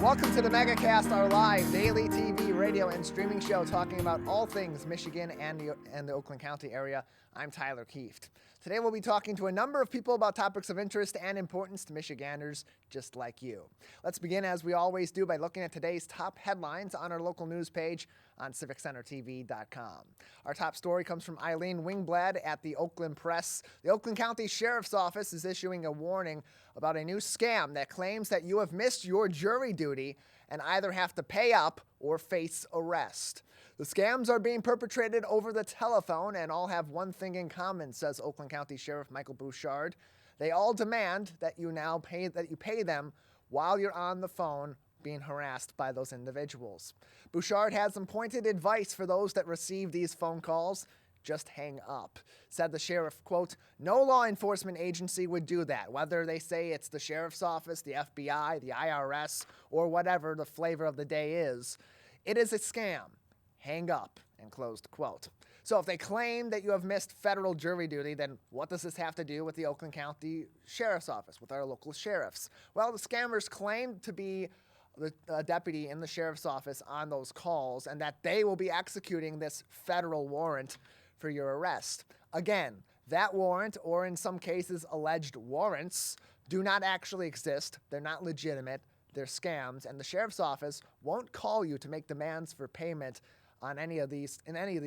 Welcome to the Megacast, our live daily TV, radio, and streaming show talking about all things Michigan and the Oakland County area. I'm Tyler Kieft. Today we'll be talking to a number of people about topics of interest and importance to Michiganders just like you. Let's begin, as we always do, by looking at today's top headlines on our local news page on civiccentertv.com. Our top story comes from Eileen Wingblad at the Oakland Press. The Oakland County Sheriff's Office is issuing a warning about a new scam that claims that you have missed your jury duty and either have to pay up or face arrest. The scams are being perpetrated over the telephone and all have one thing in common, says Oakland County Sheriff Michael Bouchard. They all demand that you pay them while you're on the phone being harassed by those individuals. Bouchard has some pointed advice for those that receive these phone calls. Just hang up. Said the sheriff, quote, "No law enforcement agency would do that, whether they say it's the sheriff's office, the FBI, the IRS, or whatever the flavor of the day is. It is a scam. Hang up," and closed quote. So if they claim that you have missed federal jury duty, then what does this have to do with the Oakland County Sheriff's Office, with our local sheriffs? Well, the scammers claim to be the deputy in the sheriff's office on those calls and that they will be executing this federal warrant for your arrest. Again, that warrant, or in some cases alleged warrants, do not actually exist. They're not legitimate. They're scams, and the sheriff's office won't call you to make demands for payment in any of these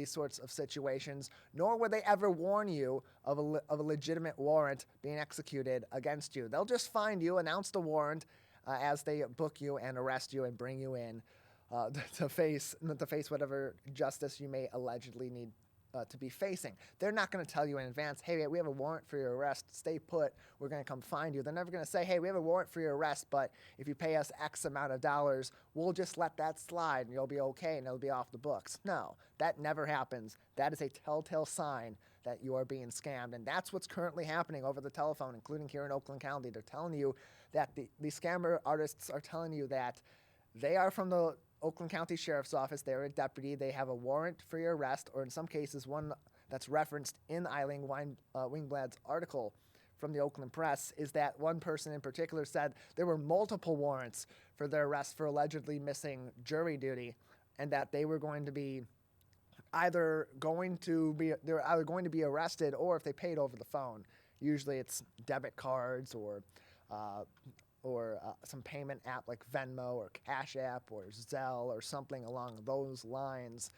sorts of situations, nor would they ever warn you of a legitimate warrant being executed against you. They'll just find you, announce the warrant as they book you and arrest you and bring you in to face whatever justice you may allegedly need to be facing. They're not going to tell you in advance, "Hey, we have a warrant for your arrest. Stay put. We're going to come find you." They're never going to say, "Hey, we have a warrant for your arrest, but if you pay us X amount of dollars, we'll just let that slide and you'll be okay and it'll be off the books." No, that never happens. That is a telltale sign that you are being scammed, and that's what's currently happening over the telephone, including here in Oakland County. They're telling you that these scammer artists are telling you that they are from the Oakland County Sheriff's Office. They're a deputy. They have a warrant for your arrest, or in some cases one that's referenced in Eileen Wingblad's article from the Oakland Press is that one person in particular said there were multiple warrants for their arrest for allegedly missing jury duty, and that they were going to be either going to be arrested, or if they paid over the phone. Usually it's debit cards or some payment app like Venmo or Cash App or Zelle or something along those lines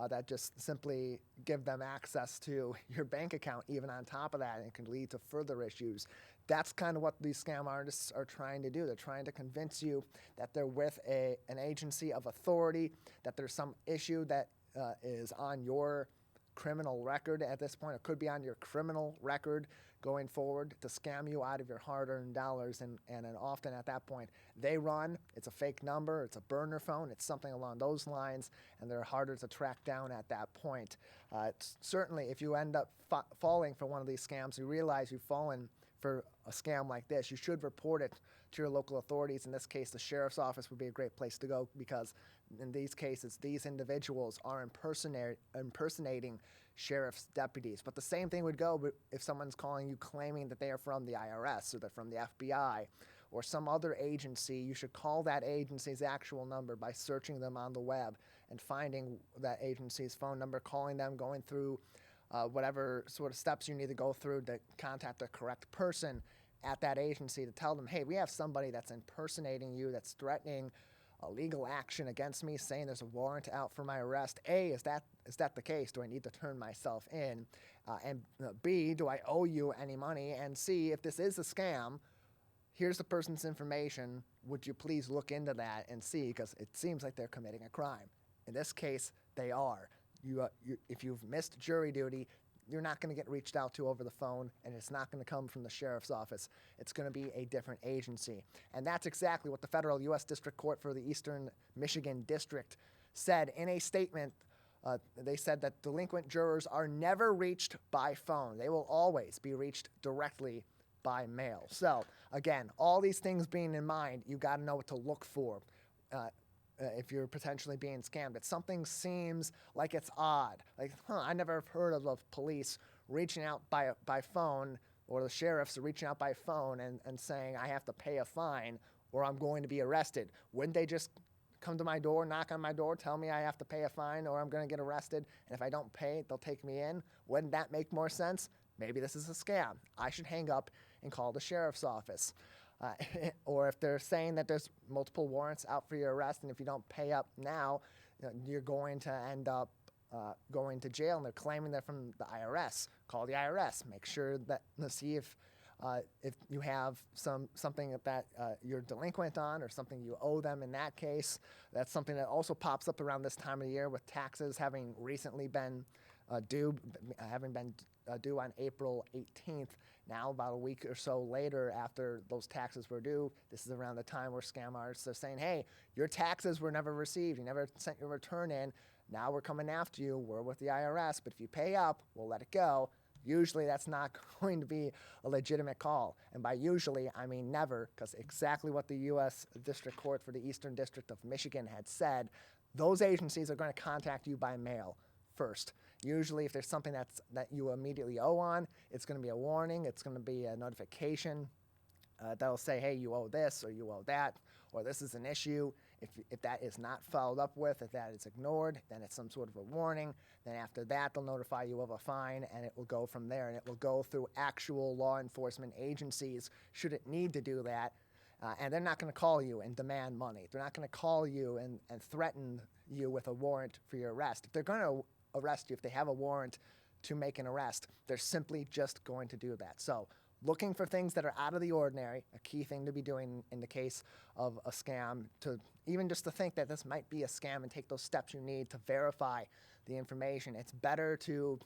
that just simply give them access to your bank account even on top of that, and it can lead to further issues. That's kind of what these scam artists are trying to do. They're trying to convince you that they're with an agency of authority, that there's some issue that is on your criminal record at this point. It could be on your criminal record going forward to scam you out of your hard-earned dollars, and often at that point they run. It's a fake number, it's a burner phone, it's something along those lines, and they're harder to track down at that point. Certainly, if you end up falling for one of these scams, you realize you've fallen for a scam like this, you should report it to your local authorities. In this case, the sheriff's office would be a great place to go, because in these cases, these individuals are impersonating sheriff's deputies. But the same thing would go if someone's calling you claiming that they are from the IRS or they're from the FBI or some other agency. You should call that agency's actual number by searching them on the web and finding that agency's phone number, calling them, going through whatever sort of steps you need to go through to contact the correct person at that agency to tell them, "Hey, we have somebody that's impersonating you, that's threatening a legal action against me, saying there's a warrant out for my arrest. A, is that the case? Do I need to turn myself in? And B, do I owe you any money? And C, if this is a scam, here's the person's information. Would you please look into that and see, because it seems like they're committing a crime." In this case, they are. If you've missed jury duty, you're not going to get reached out to over the phone, and it's not going to come from the sheriff's office. It's going to be a different agency. And that's exactly what the federal U.S. District Court for the Eastern Michigan District said in a statement. They said that delinquent jurors are never reached by phone. They will always be reached directly by mail. So, again, all these things being in mind, you got to know what to look for. If you're potentially being scammed, if something seems like it's odd, like, I never have heard of the police reaching out by phone, or the sheriffs reaching out by phone and saying I have to pay a fine, or I'm going to be arrested. Wouldn't they just come to my door, knock on my door, tell me I have to pay a fine or I'm going to get arrested, and if I don't pay, they'll take me in? Wouldn't that make more sense? Maybe this is a scam. I should hang up and call the sheriff's office. Or if they're saying that there's multiple warrants out for your arrest, and if you don't pay up now, you're going to end up going to jail, and they're claiming they're from the IRS. Call the IRS. Make sure that see if you have something that you're delinquent on or something you owe them in that case. That's something that also pops up around this time of the year with taxes having recently been due on April 18th. Now, about a week or so later after those taxes were due, this is around the time where scam artists are saying, hey, your taxes were never received. You never sent your return in. Now we're coming after you. We're with the IRS, but if you pay up, we'll let it go. Usually that's not going to be a legitimate call. And by usually, I mean never, because exactly what the U.S. District Court for the Eastern District of Michigan had said, those agencies are going to contact you by mail first. Usually if there's something that you immediately owe on, it's going to be a warning, it's going to be a notification that'll say, hey, you owe this or you owe that, or this is an issue. If that is not followed up with, if that is ignored, then it's some sort of a warning. Then after that, they'll notify you of a fine, and it will go from there, and it will go through actual law enforcement agencies should it need to do that. And they're not going to call you and demand money. They're not going to call you and threaten you with a warrant for your arrest. If they're going to arrest you, if they have a warrant to make an arrest, they're simply just going to do that. So looking for things that are out of the ordinary, a key thing to be doing in the case of a scam, to even just to think that this might be a scam and take those steps you need to verify the information. It's better to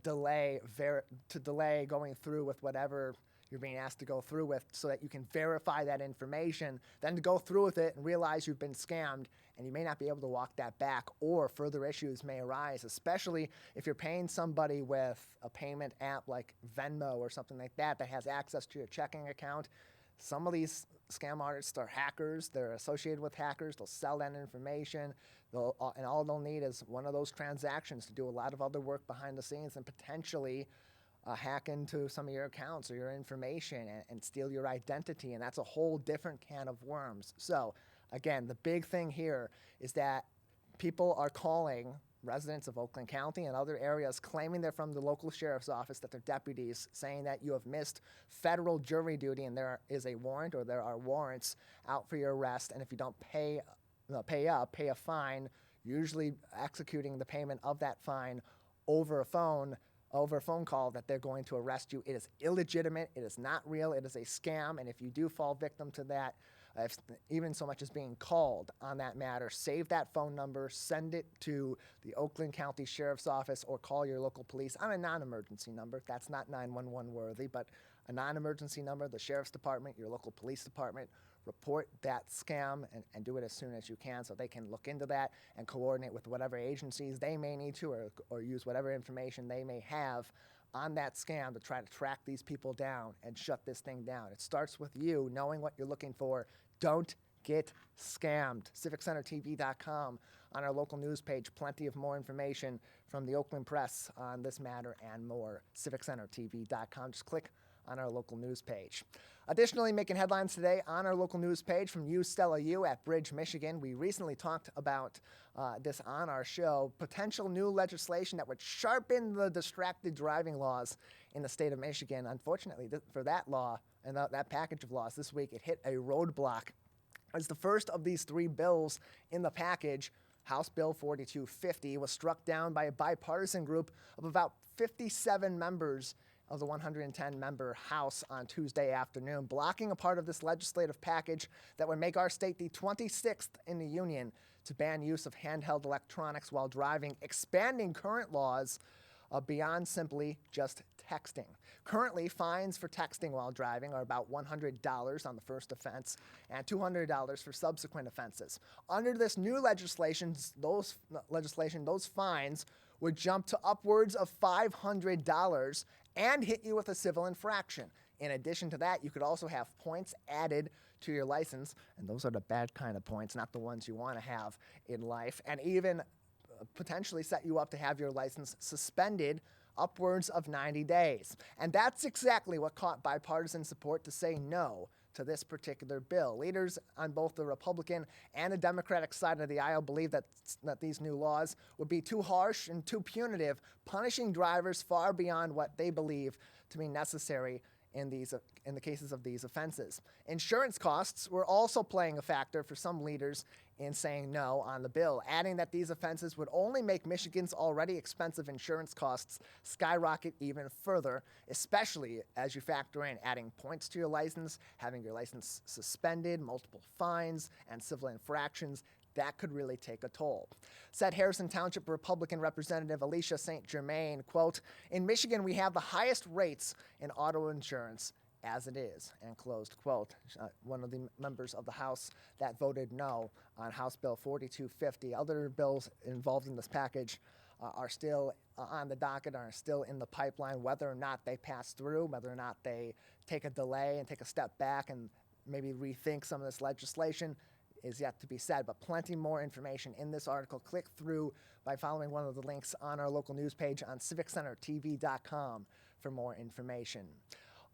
delay going through with whatever you're being asked to go through with so that you can verify that information, than to go through with it and realize you've been scammed and you may not be able to walk that back, or further issues may arise, especially if you're paying somebody with a payment app like Venmo or something like that that has access to your checking account. Some of these scam artists are hackers. They're associated with hackers. They'll sell that information, and all they'll need is one of those transactions to do a lot of other work behind the scenes and potentially hack into some of your accounts or your information and steal your identity, and that's a whole different can of worms. So again, the big thing here is that people are calling residents of Oakland County and other areas claiming they're from the local sheriff's office, that they're deputies, saying that you have missed federal jury duty and there is a warrant or there are warrants out for your arrest, and if you don't pay a fine, usually executing the payment of that fine over a phone call, that they're going to arrest you. It is illegitimate. It is not real. It is a scam. And if you do fall victim to that, even so much as being called on that matter, save that phone number, send it to the Oakland County Sheriff's Office, or call your local police on a non-emergency number. That's not 911 worthy, but a non-emergency number, the Sheriff's Department, your local police department. Report that scam and do it as soon as you can so they can look into that and coordinate with whatever agencies they may need to, or use whatever information they may have on that scam to try to track these people down and shut this thing down. It starts with you knowing what you're looking for. Don't get scammed. CivicCenterTV.com, on our local news page, plenty of more information from the Oakland Press on this matter and more. CivicCenterTV.com. Just click on our local news page. Additionally, making headlines today on our local news page from you, Stella U at Bridge, Michigan. We recently talked about this on our show, potential new legislation that would sharpen the distracted driving laws in the state of Michigan. Unfortunately, for that law and that package of laws this week, it hit a roadblock. As the first of these three bills in the package, House Bill 4250, was struck down by a bipartisan group of about 57 members of the 110-member House on Tuesday afternoon, blocking a part of this legislative package that would make our state the 26th in the union to ban use of handheld electronics while driving, expanding current laws beyond simply just texting. Currently, fines for texting while driving are about $100 on the first offense and $200 for subsequent offenses. Under this new legislation, those fines would jump to upwards of $500 and hit you with a civil infraction. In addition to that, you could also have points added to your license, and those are the bad kind of points, not the ones you want to have in life, and even potentially set you up to have your license suspended upwards of 90 days. And that's exactly what caught bipartisan support to say no to this particular bill. Leaders on both the Republican and the Democratic side of the aisle believe that these new laws would be too harsh and too punitive, punishing drivers far beyond what they believe to be necessary in the cases of these offenses. Insurance costs were also playing a factor for some leaders in saying no on the bill, adding that these offenses would only make Michigan's already expensive insurance costs skyrocket even further, especially as you factor in adding points to your license, having your license suspended, multiple fines, and civil infractions. That could really take a toll. Said Harrison Township Republican Representative Alicia St. Germain, quote, "In Michigan, we have the highest rates in auto insurance as it is," and closed quote. One of the members of the House that voted no on House Bill 4250. Other bills involved in this package are still on the docket, are still in the pipeline. Whether or not they pass through, whether or not they take a delay and take a step back and maybe rethink some of this legislation is yet to be said, but plenty more information in this article. Click through by following one of the links on our local news page on civiccentertv.com for more information.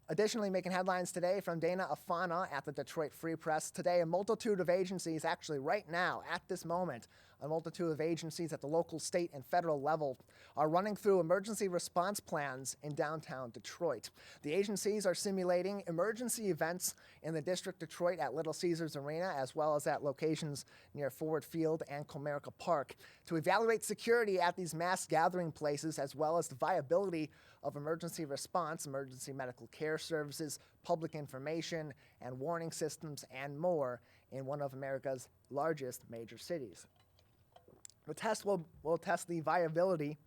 Additionally, making headlines today from Dana Afana at the Detroit Free Press. Today, a multitude of agencies, actually right now, at this moment, a multitude of agencies at the local, state, and federal level are running through emergency response plans in downtown Detroit. The agencies are simulating emergency events in the District Detroit at Little Caesars Arena, as well as at locations near Ford Field and Comerica Park, to evaluate security at these mass gathering places, as well as the viability of emergency response, emergency medical care services, public information and warning systems, and more in one of America's largest major cities. The test will test the viability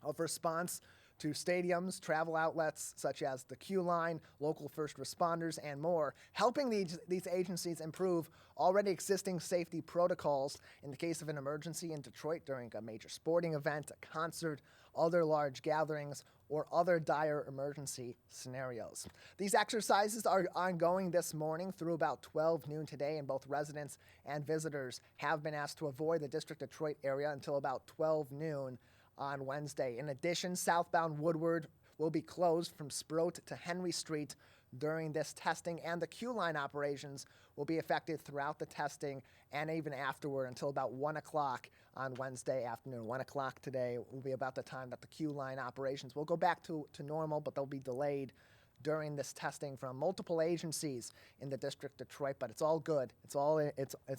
of response to stadiums, travel outlets such as the Q Line, local first responders, and more, helping these agencies improve already existing safety protocols in the case of an emergency in Detroit during a major sporting event, a concert, other large gatherings, or other dire emergency scenarios. These exercises are ongoing this morning through about 12 noon today, and both residents and visitors have been asked to avoid the District Detroit area until about 12 noon on Wednesday. In addition, southbound Woodward will be closed from Sproat to Henry Street during this testing, and the Q Line operations will be affected throughout the testing and even afterward until about 1 o'clock on Wednesday afternoon. 1 o'clock today will be about the time that the Q Line operations will go back to normal, but they'll be delayed during this testing from multiple agencies in the District Detroit, but it's all good. It's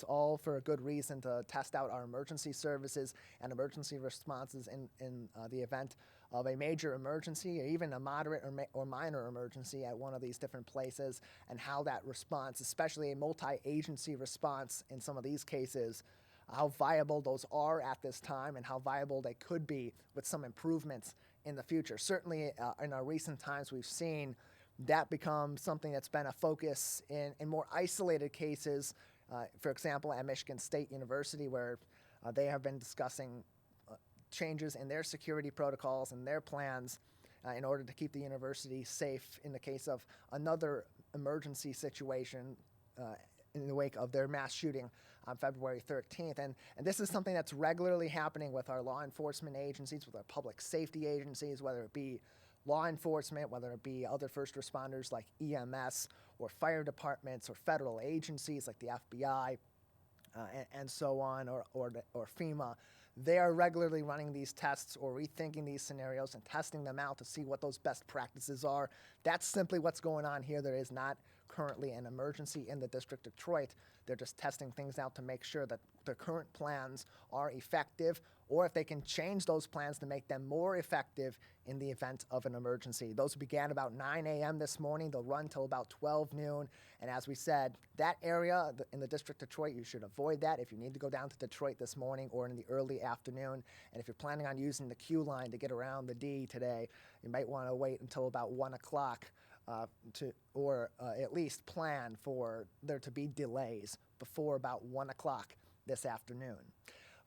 all for a good reason to test out our emergency services and emergency responses in the event of a major emergency, or even a moderate or minor emergency at one of these different places, and how that response, especially a multi-agency response in some of these cases, how viable those are at this time and how viable they could be with some improvements in the future. Certainly in our recent times, we've seen that become something that's been a focus in more isolated cases, for example, at Michigan State University, where they have been discussing changes in their security protocols and their plans in order to keep the university safe in the case of another emergency situation in the wake of their mass shooting on February 13th. And this is something that's regularly happening with our law enforcement agencies, with our public safety agencies, whether it be law enforcement, whether it be other first responders like EMS or fire departments or federal agencies like the FBI and so on, or FEMA. They are regularly running these tests or rethinking these scenarios and testing them out to see what those best practices are. That's simply what's going on here. There is not currently an emergency in the District of Detroit. They're just testing things out to make sure that the current plans are effective, or if they can change those plans to make them more effective in the event of an emergency. Those began about 9 a.m. this morning. They'll run till about 12 noon. And as we said, that area in the District of Detroit, you should avoid that if you need to go down to Detroit this morning or in the early afternoon. And if you're planning on using the Q Line to get around the D today, you might want to wait until about 1 o'clock or at least plan for there to be delays before about 1 o'clock this afternoon.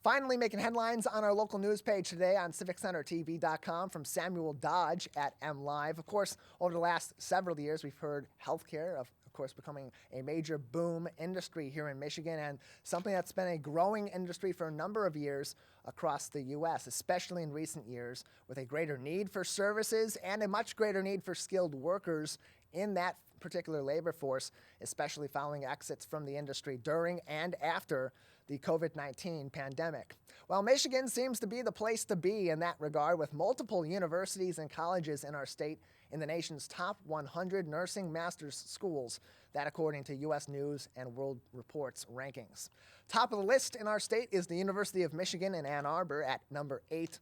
Finally, making headlines on our local news page today on civiccentertv.com from Samuel Dodge at MLive. Of course, over the last several years, we've heard healthcare, of course, becoming a major boom industry here in Michigan, and something that's been a growing industry for a number of years across the U.S., especially in recent years, with a greater need for services and a much greater need for skilled workers in that particular labor force, especially following exits from the industry during and after the COVID-19 pandemic. Well, Michigan seems to be the place to be in that regard, with multiple universities and colleges in our state in the nation's top 100 nursing master's schools, that according to U.S. News and World Report's rankings. Top of the list in our state is the University of Michigan in Ann Arbor at number 8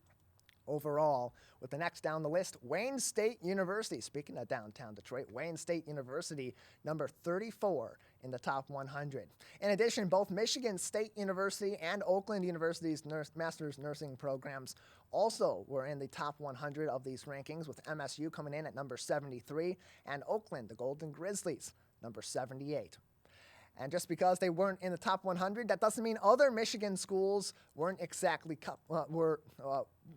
overall, with the next down the list, Wayne State University. Speaking of downtown Detroit, Wayne State University, number 34 in the top 100. In addition, both Michigan State University and Oakland University's master's nursing programs also were in the top 100 of these rankings, with MSU coming in at number 73 and Oakland, the Golden Grizzlies, number 78. And just because they weren't in the top 100, that doesn't mean other Michigan schools weren't exactly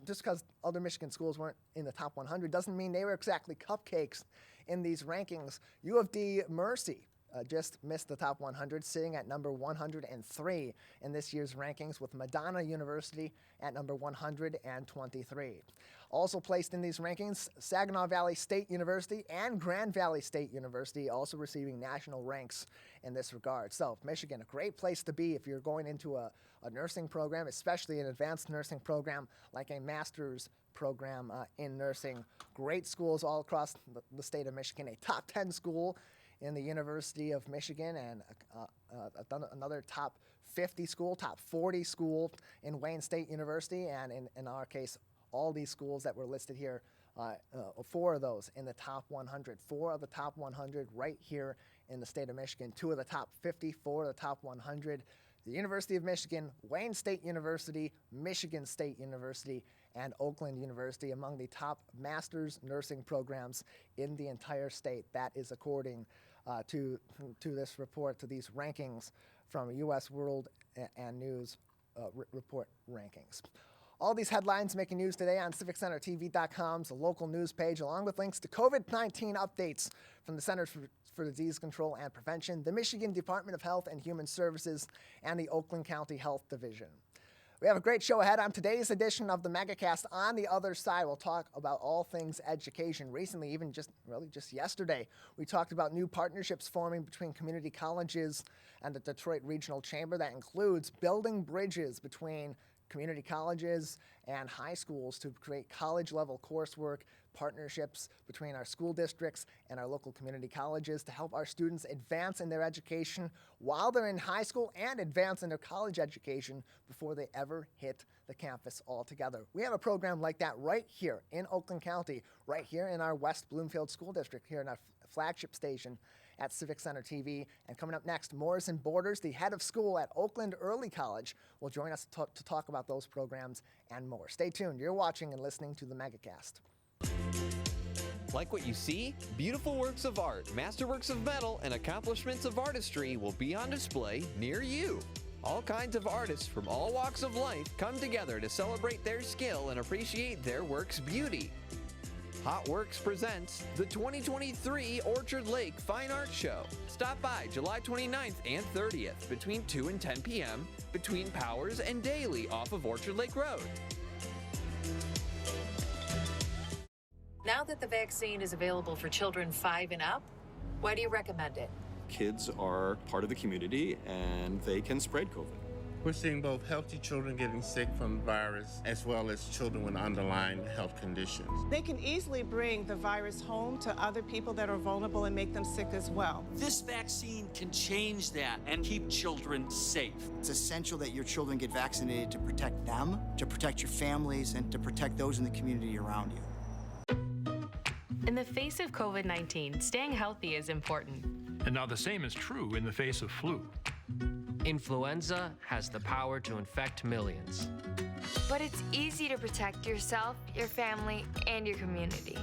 just because other Michigan schools weren't in the top 100 doesn't mean they were exactly cupcakes in these rankings. U of D Mercy just missed the top 100, sitting at number 103 in this year's rankings, with Madonna University at number 123. Also placed in these rankings, Saginaw Valley State University and Grand Valley State University, also receiving national ranks in this regard. So, Michigan, a great place to be if you're going into a nursing program, especially an advanced nursing program like a master's program in nursing. Great schools all across the state of Michigan, a top 10 school in the University of Michigan, and another top 50 school, top 40 school in Wayne State University, and in our case, all these schools that were listed here, 4 of those in the top 100. 4 of the top 100 right here in the state of Michigan. 2 of the top 50, 4 of the top 100. The University of Michigan, Wayne State University, Michigan State University, and Oakland University among the top master's nursing programs in the entire state. That is according to this report, to these rankings from U.S. World and News report rankings. All these headlines making news today on CivicCenterTV.com's local news page, along with links to COVID-19 updates from the Centers for Disease Control and Prevention, the Michigan Department of Health and Human Services, and the Oakland County Health Division. We have a great show ahead. On today's edition of the Megacast, on the other side, we'll talk about all things education. Recently, even just yesterday, we talked about new partnerships forming between community colleges and the Detroit Regional Chamber that includes building bridges between community colleges and high schools to create college-level coursework, partnerships between our school districts and our local community colleges to help our students advance in their education while they're in high school and advance in their college education before they ever hit the campus altogether. We have a program like that right here in Oakland County, right here in our West Bloomfield School District, here in our flagship station at Civic Center TV. And coming up next, Morrison Borders, the head of school at Oakland Early College, will join us to talk about those programs and more. Stay tuned. You're watching and listening to the Megacast. Like what you see? Beautiful works of art, masterworks of metal, and accomplishments of artistry will be on display near you. All kinds of artists from all walks of life come together to celebrate their skill and appreciate their work's beauty. Hot Works presents the 2023 Orchard Lake Fine Art Show. Stop by July 29th and 30th between 2 and 10 p.m. between Powers and Daly off of Orchard Lake Road. Now that the vaccine is available for children 5 and up, why do you recommend it? Kids are part of the community and they can spread COVID. We're seeing both healthy children getting sick from the virus as well as children with underlying health conditions. They can easily bring the virus home to other people that are vulnerable and make them sick as well. This vaccine can change that and keep children safe. It's essential that your children get vaccinated to protect them, to protect your families, and to protect those in the community around you. In the face of COVID-19, staying healthy is important. And now the same is true in the face of flu. Influenza has the power to infect millions. But it's easy to protect yourself, your family, and your community.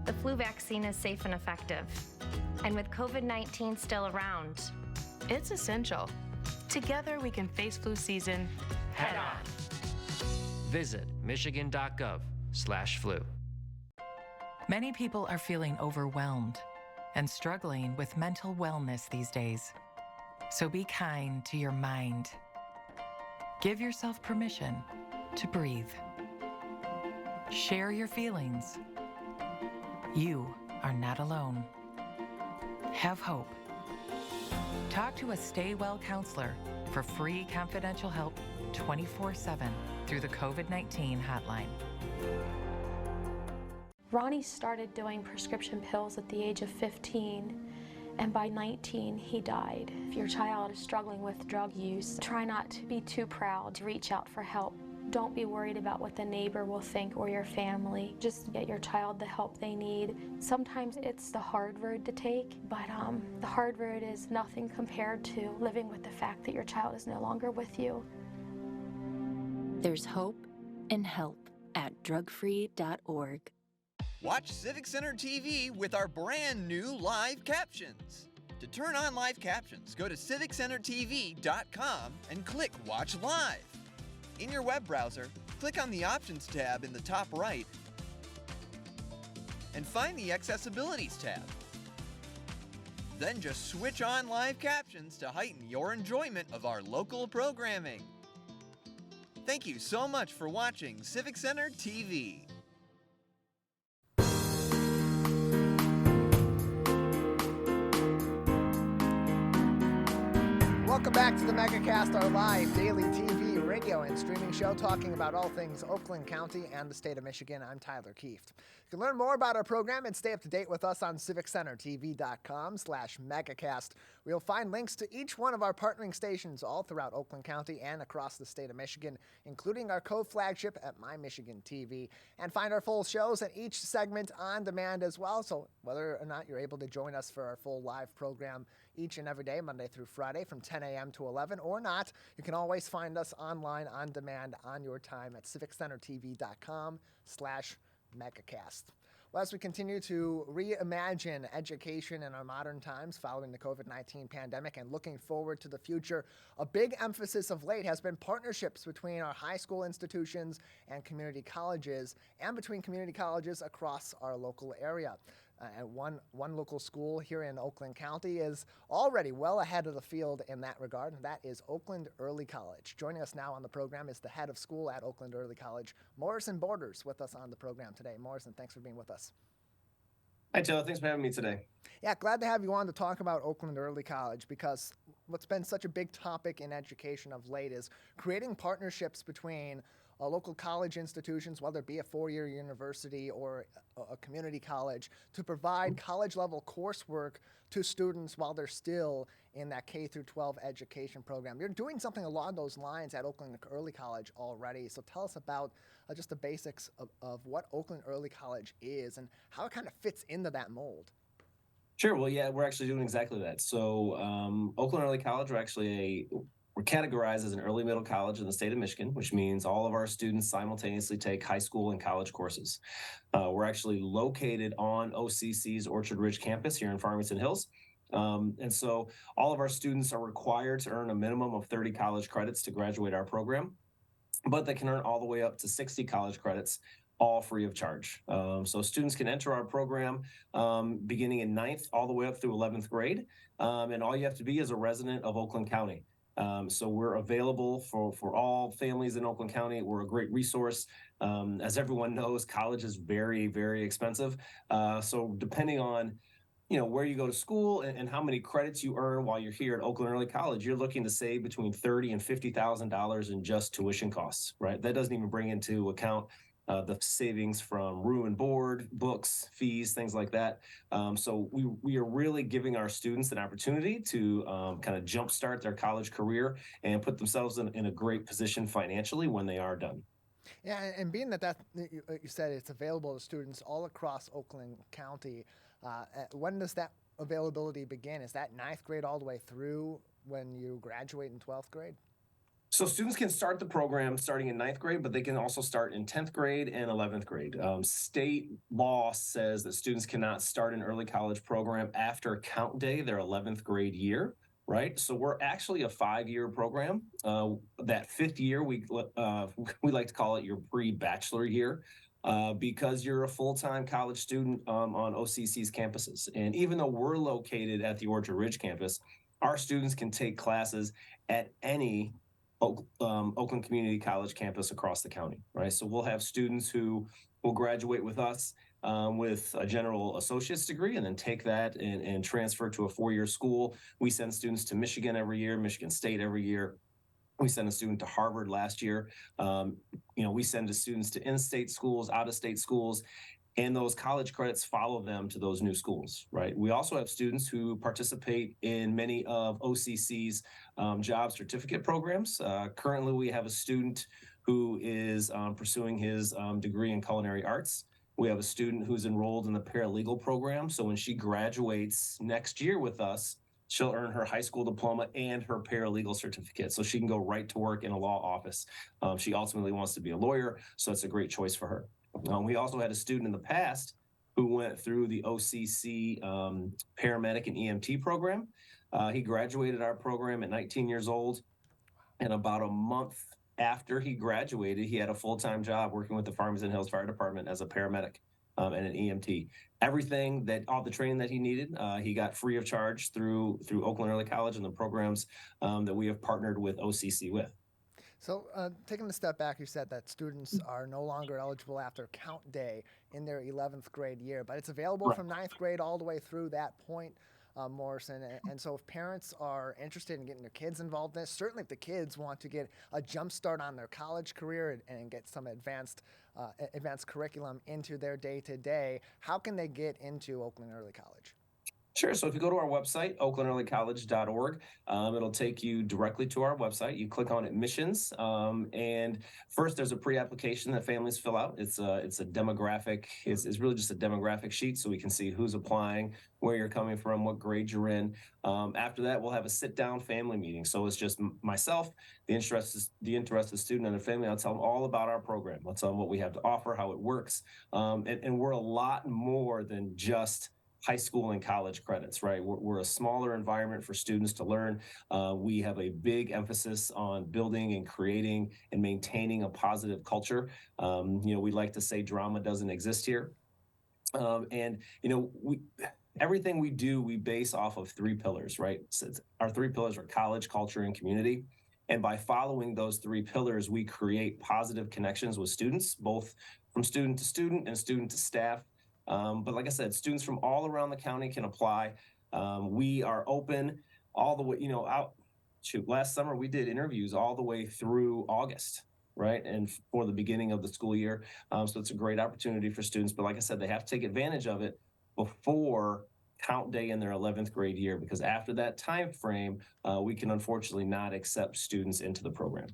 The flu vaccine is safe and effective. And with COVID-19 still around, it's essential. Together we can face flu season head on. Visit michigan.gov/flu. Many people are feeling overwhelmed and struggling with mental wellness these days. So be kind to your mind. Give yourself permission to breathe. Share your feelings. You are not alone. Have hope. Talk to a Stay Well counselor for free confidential help 24/7 through the COVID-19 hotline. Ronnie started doing prescription pills at the age of 15, and by 19, he died. If your child is struggling with drug use, try not to be too proud to reach out for help. Don't be worried about what the neighbor will think or your family. Just get your child the help they need. Sometimes it's the hard road to take, but the hard road is nothing compared to living with the fact that your child is no longer with you. There's hope and help at drugfree.org. Watch Civic Center TV with our brand new live captions. To turn on live captions, go to civiccentertv.com and click Watch Live. In your web browser, click on the Options tab in the top right and find the Accessibilities tab. Then just switch on live captions to heighten your enjoyment of our local programming. Thank you so much for watching Civic Center TV. Welcome back to the Megacast, our live daily TV, radio, and streaming show talking about all things Oakland County and the state of Michigan. I'm Tyler Kieft. You can learn more about our program and stay up to date with us on civiccentertv.com/megacast. Where you'll find links to each one of our partnering stations all throughout Oakland County and across the state of Michigan, including our co-flagship at My Michigan TV, and find our full shows and each segment on demand as well. So whether or not you're able to join us for our full live program each and every day, Monday through Friday from 10 a.m. to 11 or not, you can always find us online on demand on your time at civiccentertv.com/megacast. Well, as we continue to reimagine education in our modern times following the COVID-19 pandemic and looking forward to the future, a big emphasis of late has been partnerships between our high school institutions and community colleges, and between community colleges across our local area. And one local school here in Oakland County is already well ahead of the field in that regard, and that is Oakland Early College. Joining us now on the program is the head of school at Oakland Early College, Morrison Borders, with us on the program today. Morrison, thanks for being with us. Hi, Taylor. Thanks for having me today. Yeah, glad to have you on to talk about Oakland Early College, because what's been such a big topic in education of late is creating partnerships between local college institutions, whether it be a four-year university or a community college, to provide college-level coursework to students while they're still in that K through 12 education program. You're doing something along those lines at Oakland Early College already. So tell us about just the basics of what Oakland Early College is and how it kind of fits into that mold. Sure. Well, yeah, we're actually doing exactly that. So Oakland Early College, we're categorized as an early middle college in the state of Michigan, which means all of our students simultaneously take high school and college courses. We're actually located on OCC's Orchard Ridge campus here in Farmington Hills. And so all of our students are required to earn a minimum of 30 college credits to graduate our program, but they can earn all the way up to 60 college credits, all free of charge. So students can enter our program beginning in 9th all the way up through 11th grade. And all you have to be is a resident of Oakland County. So we're available for all families in Oakland County. We're a great resource. As everyone knows, college is very, very expensive. So depending on where you go to school and how many credits you earn while you're here at Oakland Early College, you're looking to save between $30,000 and $50,000 in just tuition costs, right? That doesn't even bring into account the savings from room and board, books, fees, things like that. So we are really giving our students an opportunity to kind of jumpstart their college career and put themselves in a great position financially when they are done. Yeah, and being that you said it's available to students all across Oakland County, when does that availability begin? Is that 9th grade all the way through when you graduate in 12th grade? So students can start the program starting in 9th grade, but they can also start in 10th grade and 11th grade. State law says that students cannot start an early college program after count day, their 11th grade year. right? So we're actually a 5-year program. That 5th year, we like to call it your pre-bachelor year. Because you're a full-time college student on OCC's campuses. And even though we're located at the Orchard Ridge campus, our students can take classes at any Oakland Community College campus across the county, right? So we'll have students who will graduate with us with a general associate's degree and then take that and transfer to a 4-year school. We send students to Michigan every year, Michigan State every year. We sent a student to Harvard last year. We send the students to in-state schools, out-of-state schools, and those college credits follow them to those new schools, right? We also have students who participate in many of OCC's job certificate programs. Currently, we have a student who is pursuing his degree in culinary arts. We have a student who's enrolled in the paralegal program. So when she graduates next year with us, she'll earn her high school diploma and her paralegal certificate, so she can go right to work in a law office. She ultimately wants to be a lawyer, so it's a great choice for her. We also had a student in the past who went through the OCC paramedic and EMT program. He graduated our program at 19 years old, and about a month after he graduated, he had a full-time job working with the Farmington Hills Fire Department as a paramedic and an EMT. Everything all the training that he needed, he got free of charge through Oakland Early College and the programs that we have partnered with OCC with. So taking a step back, you said that students are no longer eligible after count day in their 11th grade year, but it's available from 9th grade all the way through that point, Morrison. And so if parents are interested in getting their kids involved in this, certainly if the kids want to get a jump start on their college career and get some advanced curriculum into their day-to-day, how can they get into Oakland Early College? Sure. So if you go to our website, oaklandearlycollege.org, it'll take you directly to our website. You click on admissions, and first there's a pre-application that families fill out. It's a demographic. It's really just a demographic sheet, so we can see who's applying, where you're coming from, what grade you're in. After that, we'll have a sit-down family meeting. So it's just myself, the interested student, and the family. I'll tell them all about our program. I'll tell them what we have to offer, how it works, and we're a lot more than just high school and college credits, right? We're a smaller environment for students to learn. We have a big emphasis on building and creating and maintaining a positive culture. We like to say drama doesn't exist here. Everything we do, we base off of 3 pillars, right? So our 3 pillars are college, culture, and community. And by following those 3 pillars, we create positive connections with students, both from student to student and student to staff. But like I said, students from all around the county can apply. We are open all the way, last summer we did interviews all the way through August, right? And for the beginning of the school year. So it's a great opportunity for students. But like I said, they have to take advantage of it before count day in their 11th grade year, because after that time frame, we can unfortunately not accept students into the program.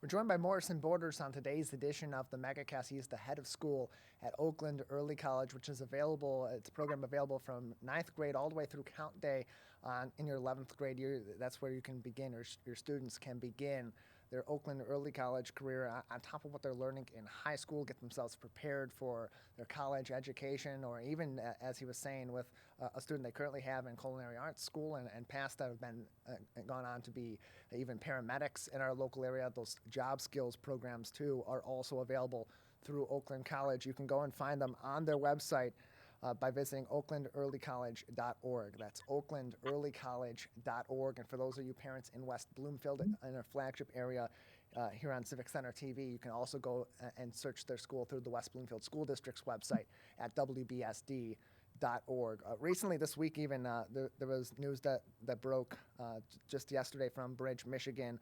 We're joined by Morrison Borders on today's edition of the Megacast. He is the head of school at Oakland Early College, which is available. It's a program available from 9th grade all the way through count day in your 11th grade year. That's where you can begin, or your students can begin their Oakland Early College career on top of what they're learning in high school, get themselves prepared for their college education, or even, as he was saying, with a student they currently have in culinary arts school and past that have been gone on to be even paramedics in our local area. Those job skills programs, too, are also available through Oakland College. You can go and find them on their website by visiting oaklandearlycollege.org. That's oaklandearlycollege.org. And for those of you parents in West Bloomfield, in our flagship area here on Civic Center TV, you can also go and search their school through the West Bloomfield School District's website at wbsd.org. Recently this week even, there was news that broke just yesterday from Bridge, Michigan,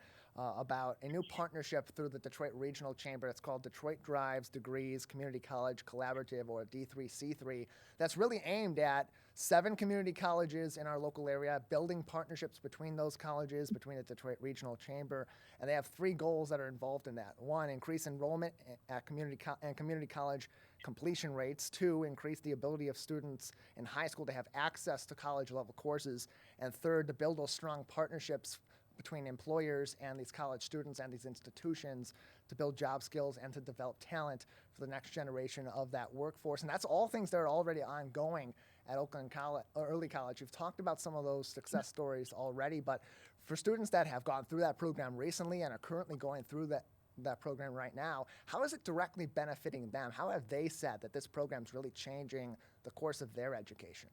about a new partnership through the Detroit Regional Chamber. It's called Detroit Drives Degrees Community College Collaborative, or D3C3. That's really aimed at 7 community colleges in our local area, building partnerships between those colleges, between the Detroit Regional Chamber, and they have 3 goals that are involved in that. 1, increase enrollment at community college completion rates. 2, increase the ability of students in high school to have access to college-level courses. And 3rd, to build those strong partnerships between employers and these college students and these institutions to build job skills and to develop talent for the next generation of that workforce. And that's all things that are already ongoing at Oakland College, Early College. You've talked about some of those success stories already, but for students that have gone through that program recently and are currently going through that program right now, how is it directly benefiting them? How have they said that this program is really changing the course of their education?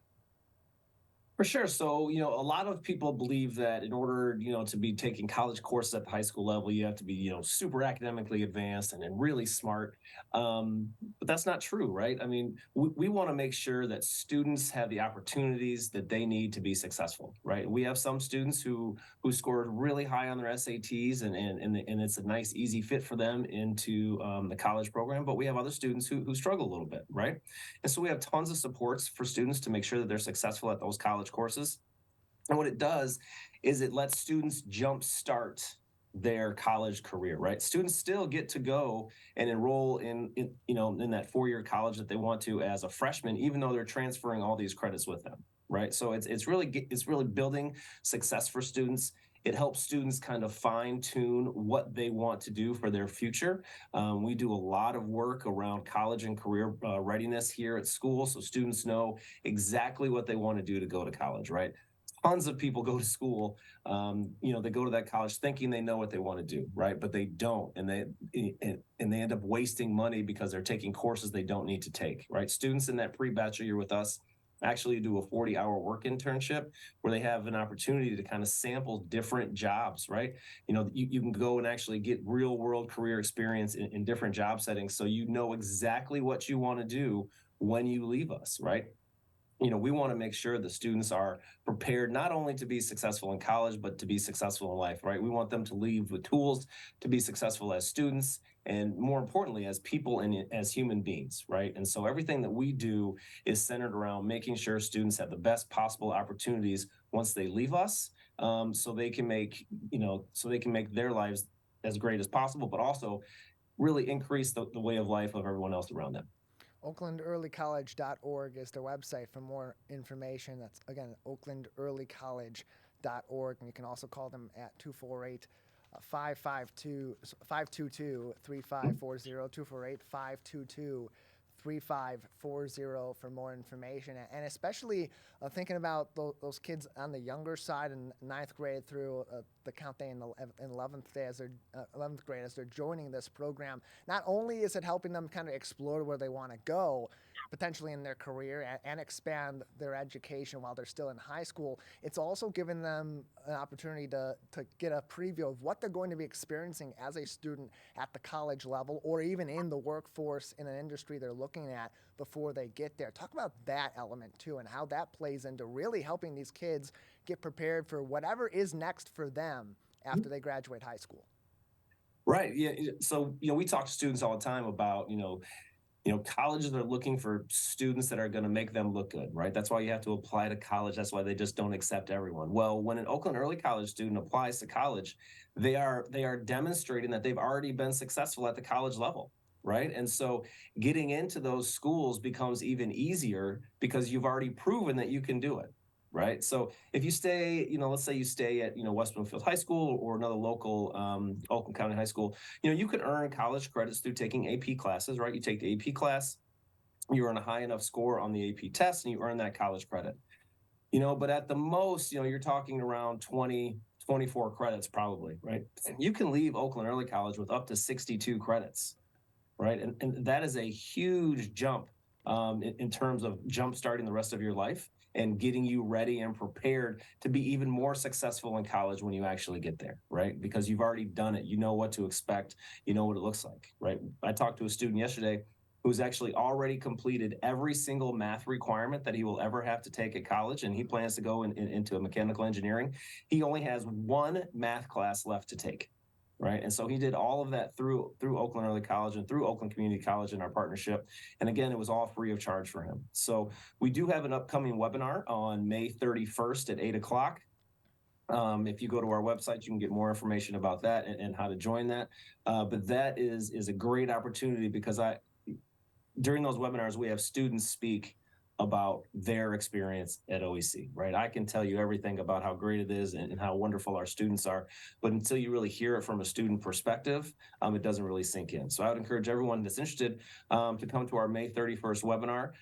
For sure. So, a lot of people believe that in order, to be taking college courses at the high school level, you have to be, super academically advanced and really smart. But that's not true, right? I mean, we want to make sure that students have the opportunities that they need to be successful, right? We have some students who scored really high on their SATs and it's a nice, easy fit for them into the college program. But we have other students who struggle a little bit, right? And so we have tons of supports for students to make sure that they're successful at those college courses. And what it does is it lets students jumpstart their college career, right? Students still get to go and enroll in that 4-year college that they want to as a freshman, even though they're transferring all these credits with them, right? So it's really building success for students. It helps students kind of fine tune what they want to do for their future. We do a lot of work around college and career readiness here at school, so students know exactly what they want to do to go to college, right? Tons of people go to school, they go to that college thinking they know what they want to do, right? But they don't, and they end up wasting money because they're taking courses they don't need to take, right? Students in that pre-bachelor year with us actually do a 40-hour work internship where they have an opportunity to kind of sample different jobs, right? You can go and actually get real world career experience in different job settings, so you know exactly what you want to do when you leave us, right? We want to make sure the students are prepared not only to be successful in college, but to be successful in life, right? We want them to leave with tools to be successful as students and, more importantly, as people and as human beings, right? And so everything that we do is centered around making sure students have the best possible opportunities once they leave us, so they can make their lives as great as possible, but also really increase the way of life of everyone else around them. OaklandEarlyCollege.org is their website for more information. That's, again, OaklandEarlyCollege.org. And you can also call them at 248-522-3540, 248-522-3540 for more information. And especially thinking about those kids on the younger side in 9th grade through the count day in 11th grade as they're joining this program. Not only is it helping them kind of explore where they want to go, potentially in their career, and expand their education while they're still in high school, it's also giving them an opportunity to get a preview of what they're going to be experiencing as a student at the college level or even in the workforce in an industry they're looking at before they get there. Talk about that element too and how that plays into really helping these kids get prepared for whatever is next for them after they graduate high school. Right. Yeah. So, we talk to students all the time about, colleges are looking for students that are going to make them look good, right? That's why you have to apply to college. That's why they just don't accept everyone. Well, when an Oakland Early College student applies to college, they are demonstrating that they've already been successful at the college level, right? And so getting into those schools becomes even easier because you've already proven that you can do it. Right. So if you stay, let's say you stay at, West Bloomfield High School or another local Oakland County high school, you can earn college credits through taking AP classes, right? You take the AP class, you earn a high enough score on the AP test, and you earn that college credit. But at the most, you're talking around 20, 24 credits probably, right? And you can leave Oakland Early College with up to 62 credits, right? And that is a huge jump in terms of jump starting the rest of your life and getting you ready and prepared to be even more successful in college when you actually get there, right? Because you've already done it. You know what to expect. You know what it looks like, right? I talked to a student yesterday who's actually already completed every single math requirement that he will ever have to take at college, and he plans to go into mechanical engineering. He only has one math class left to take. Right. And so he did all of that through Oakland Early College and through Oakland Community College in our partnership. And again, it was all free of charge for him. So we do have an upcoming webinar on May 31st at 8:00. If you go to our website, you can get more information about that and how to join that. But that is a great opportunity because during those webinars, we have students speak about their experience at OEC, right? I can tell you everything about how great it is and how wonderful our students are, but until you really hear it from a student perspective, it doesn't really sink in. So I would encourage everyone that's interested to come to our May 31st webinar.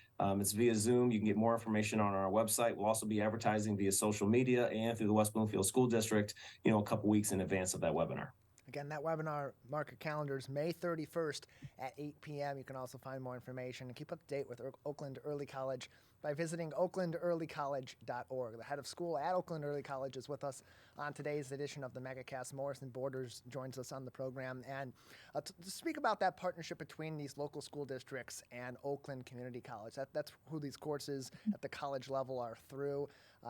It's via Zoom. You can get more information on our website. We'll also be advertising via social media and through the West Bloomfield School District, a couple weeks in advance of that webinar. Again, that webinar, mark your calendars, May 31st at 8 p.m. You can also find more information and keep up to date with Oakland Early College by visiting oaklandearlycollege.org. The head of school at Oakland Early College is with us on today's edition of the Megacast. Morrison Borders joins us on the program. And to speak about that partnership between these local school districts and Oakland Community College, that's who these courses at the college level are through.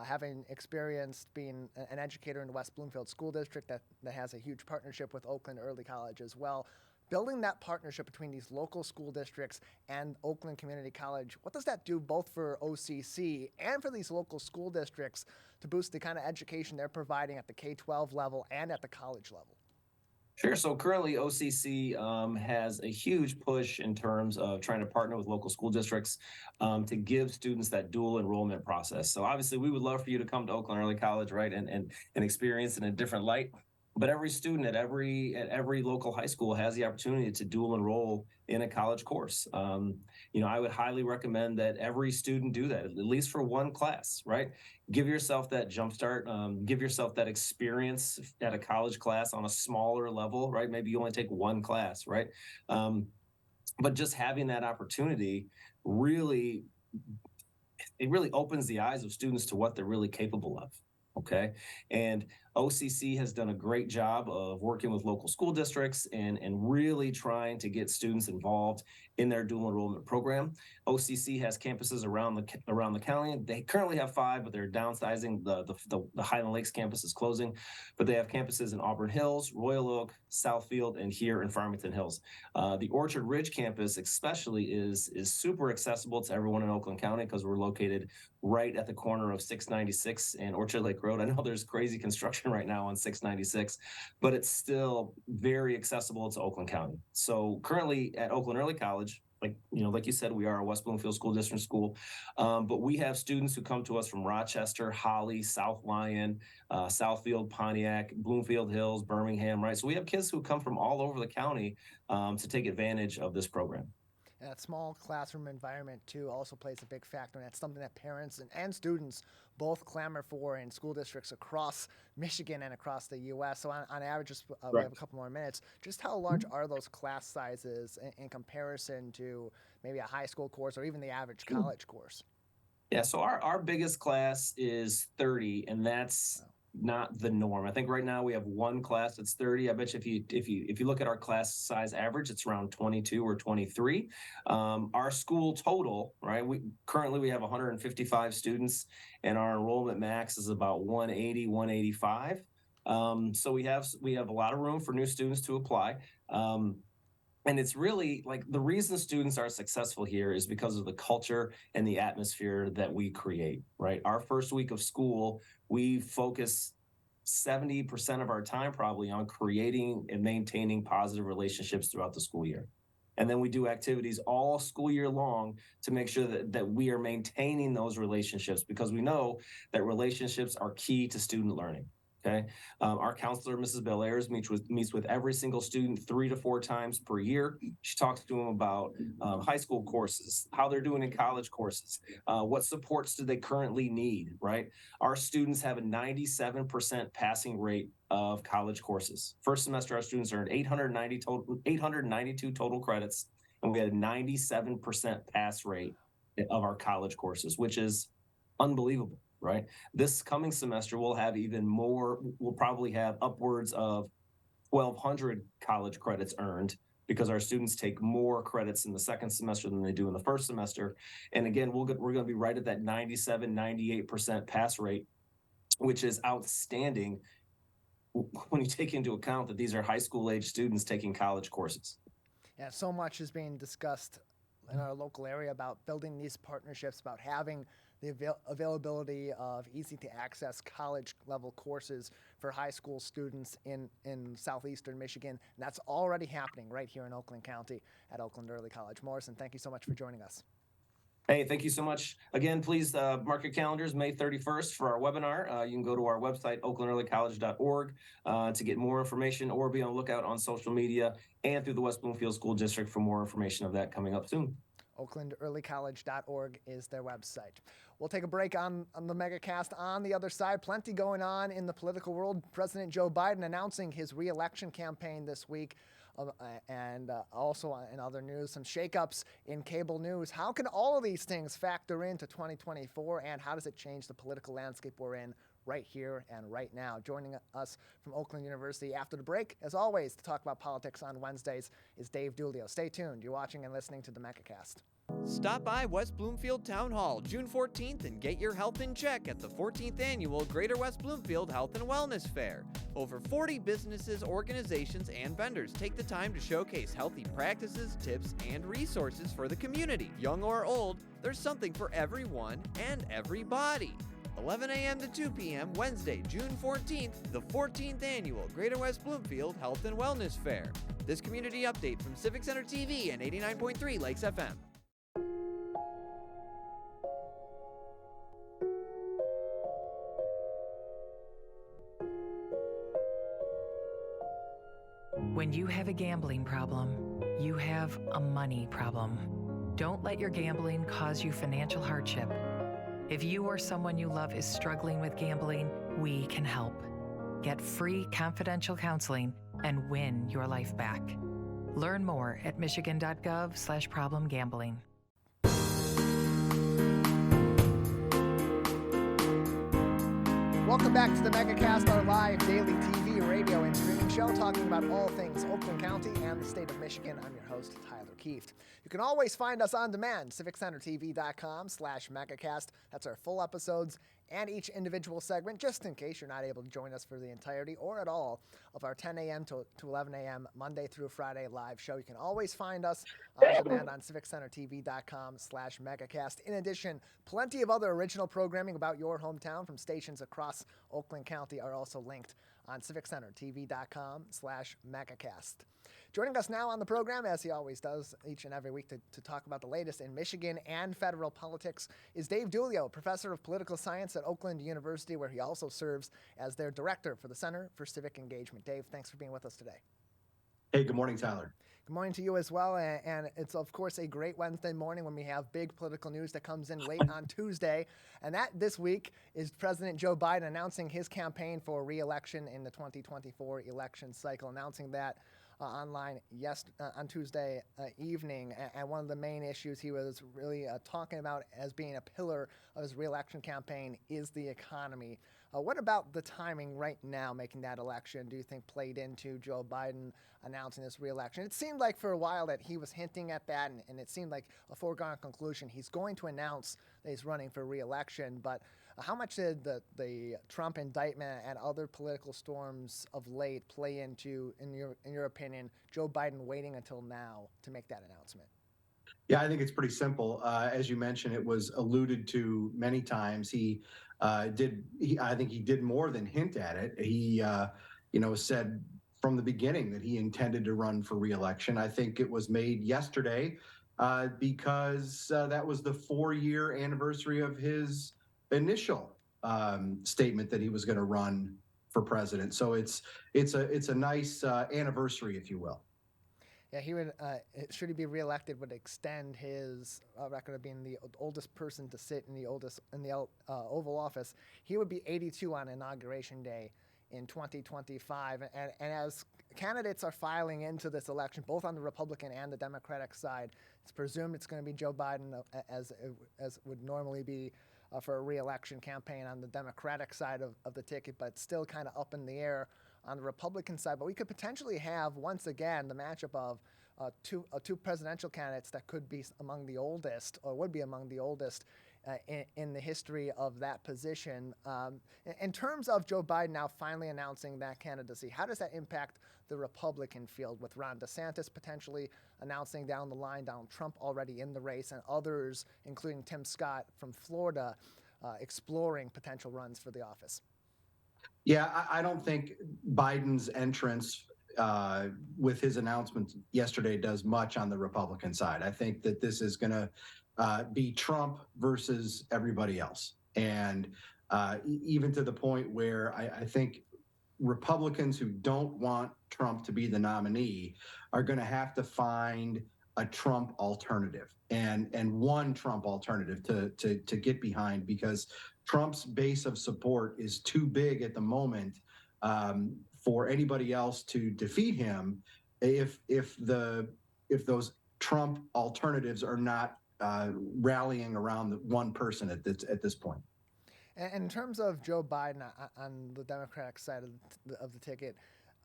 Having experienced being an educator in the West Bloomfield School District that has a huge partnership with Oakland Early College as well. Building that partnership between these local school districts and Oakland Community College, what does that do both for OCC and for these local school districts to boost the kind of education they're providing at the K-12 level and at the college level? Sure. So currently OCC has a huge push in terms of trying to partner with local school districts to give students that dual enrollment process. So obviously we would love for you to come to Oakland Early College, right, and experience in a different light. But every student at every local high school has the opportunity to dual enroll in a college course. I would highly recommend that every student do that, at least for one class, right? Give yourself that jumpstart, give yourself that experience at a college class on a smaller level, right? Maybe you only take one class, right? But just having that opportunity really opens the eyes of students to what they're really capable of. Okay. And OCC has done a great job of working with local school districts and really trying to get students involved in their dual enrollment program. OCC has campuses around the county. They currently have 5, but they're downsizing. The Highland Lakes campus is closing, but they have campuses in Auburn Hills, Royal Oak, Southfield, and here in Farmington Hills. The Orchard Ridge campus especially is super accessible to everyone in Oakland County because we're located right at the corner of 696 and Orchard Lake Road. I know there's crazy construction right now on 696, but it's still very accessible to Oakland County. So currently at Oakland Early College, like you said, we are a West Bloomfield School District school, but we have students who come to us from Rochester, Holly, South Lyon, Southfield, Pontiac, Bloomfield Hills, Birmingham, right? So we have kids who come from all over the county to take advantage of this program. And that small classroom environment, too, also plays a big factor. And that's something that parents and students both clamor for in school districts across Michigan and across the U.S. So on average, we have a couple more minutes. Just how large are those class sizes in comparison to maybe a high school course or even the average college course? Yeah, so our biggest class is 30, and that's not the norm. I think right now we have one class that's 30. I bet you if you look at our class size average, it's around 22 or 23. Our school total, right? We have 155 students, and our enrollment max is about 180, 185. So we have a lot of room for new students to apply. And it's really like the reason students are successful here is because of the culture and the atmosphere that we create, right? Our first week of school, we focus 70% of our time probably on creating and maintaining positive relationships throughout the school year. And then we do activities all school year long to make sure that we are maintaining those relationships because we know that relationships are key to student learning. Okay. Our counselor, Mrs. Belair's, meets with every single student 3 to 4 times per year. She talks to them about high school courses, how they're doing in college courses, what supports do they currently need, right? Our students have a 97% passing rate of college courses. First semester, our students earned 892 total credits, and we had a 97% pass rate of our college courses, which is unbelievable. Right. This coming semester, we'll have even more. We'll probably have upwards of 1,200 college credits earned because our students take more credits in the second semester than they do in the first semester. And again, we're going to be right at that 97, 98% pass rate, which is outstanding when you take into account that these are high school age students taking college courses. Yeah, so much is being discussed in our local area about building these partnerships, about having the availability of easy-to-access college-level courses for high school students in southeastern Michigan. And that's already happening right here in Oakland County at Oakland Early College. Morrison, thank you so much for joining us. Hey, thank you so much. Again, please mark your calendars May 31st for our webinar. You can go to our website, oaklandearlycollege.org, to get more information or be on the lookout on social media and through the West Bloomfield School District for more information of that coming up soon. OaklandEarlyCollege.org is their website. We'll take a break on the Megacast. On the other side, plenty going on in the political world. President Joe Biden announcing his re-election campaign this week. And also in other news, some shakeups in cable news. How can all of these things factor into 2024, and how does it change the political landscape we're in right here and right now? Joining us from Oakland University after the break, as always, to talk about politics on Wednesdays is Dave Dulio. Stay tuned. You're watching and listening to the Megacast. Stop by West Bloomfield Town Hall June 14th and get your health in check at the 14th Annual Greater West Bloomfield Health and Wellness Fair. Over 40 businesses, organizations, and vendors take the time to showcase healthy practices, tips, and resources for the community. Young or old, there's something for everyone and everybody. 11 a.m. to 2 p.m. Wednesday, June 14th, the 14th Annual Greater West Bloomfield Health and Wellness Fair. This community update from Civic Center TV and 89.3 Lakes FM. When you have a gambling problem, you have a money problem. Don't let your gambling cause you financial hardship. If you or someone you love is struggling with gambling, we can help. Get free confidential counseling and win your life back. Learn more at michigan.gov/problemgambling. Welcome back to the Megacast, our live daily TV, radio, and streaming show talking about all things Oakland County and the state of Michigan. I'm your host, Tyler Kieft. You can always find us on demand, civiccentertv.com/Megacast. That's our full episodes and each individual segment, just in case you're not able to join us for the entirety or at all of our 10 a.m. to 11 a.m. Monday through Friday live show. You can always find us on demand on civiccentertv.com/Megacast. In addition, plenty of other original programming about your hometown from stations across Oakland County are also linked on civiccentertv.com/Megacast. Joining us now on the program, as he always does each and every week to talk about the latest in Michigan and federal politics, is Dave Dulio, professor of political science at Oakland University, where he also serves as their director for the Center for Civic Engagement. Dave, thanks for being with us today. Hey, good morning, Tyler. Good morning to you as well, and it's, of course, a great Wednesday morning when we have big political news that comes in late on Tuesday, and that this week is President Joe Biden announcing his campaign for re-election in the 2024 election cycle, announcing that online on Tuesday evening, and one of the main issues he was really talking about as being a pillar of his re-election campaign is the economy. What about the timing right now making that election do you think played into Joe Biden announcing this re-election? It seemed like for a while that he was hinting at that, and it seemed like a foregone conclusion. He's going to announce that he's running for re-election, but how much did the Trump indictment and other political storms of late play into, in your opinion, Joe Biden waiting until now to make that announcement? Yeah, I think it's pretty simple. As you mentioned, it was alluded to many times. I think he did more than hint at it. He, said from the beginning that he intended to run for re-election. I think it was made yesterday because that was the 4-year anniversary of his initial statement that he was going to run for president. So it's a nice anniversary, if you will. Yeah, he would, should he be reelected, would extend his record of being the oldest person to sit in the Oval Office. He would be 82 on Inauguration Day in 2025. And as candidates are filing into this election, both on the Republican and the Democratic side, it's presumed it's going to be Joe Biden, as would normally be for a re-election campaign on the Democratic side of the ticket, but still kind of up in the air on the Republican side. But we could potentially have, once again, the matchup of two presidential candidates that could be among the oldest, or would be among the oldest in the history of that position. In terms of Joe Biden now finally announcing that candidacy, how does that impact the Republican field, with Ron DeSantis potentially announcing down the line, Donald Trump already in the race, and others, including Tim Scott from Florida, exploring potential runs for the office? Yeah, I don't think Biden's entrance with his announcement yesterday does much on the Republican side. I think that this is going to be Trump versus everybody else. And even to the point where I think Republicans who don't want Trump to be the nominee are going to have to find a Trump alternative and one Trump alternative to get behind, because Trump's base of support is too big at the moment for anybody else to defeat him if those Trump alternatives are not rallying around one person at this point. And in terms of Joe Biden on the Democratic side of the ticket,